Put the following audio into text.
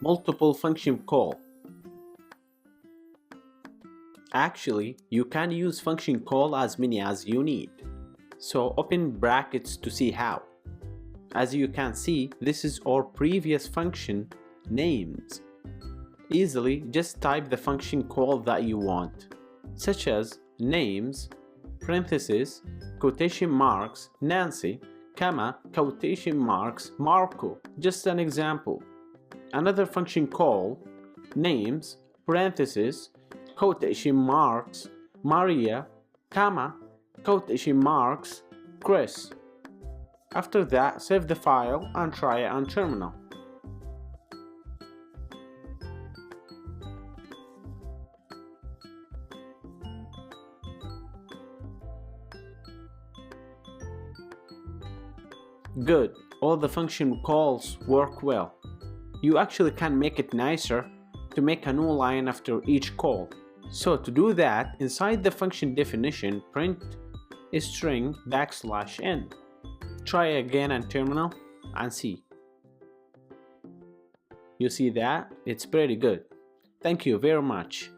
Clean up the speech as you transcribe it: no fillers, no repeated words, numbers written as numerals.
multiple function call. Actually, you can use function call as many as you need. So open brackets to see how. As you can see, this is our previous function, names. Easily just type the function call that you want, such as names, parentheses, quotation marks, Nancy, comma, quotation marks, Marco, just an example. Another function call, names, parentheses, quotation marks, Maria, comma, quotation marks, Chris. After that, save the file and try it on terminal. Good, all the function calls work well. You actually can make it nicer to make a new line after each call. So to do that, inside the function definition, print a string \n. Try again on terminal and see. You see that? It's pretty good. Thank you very much.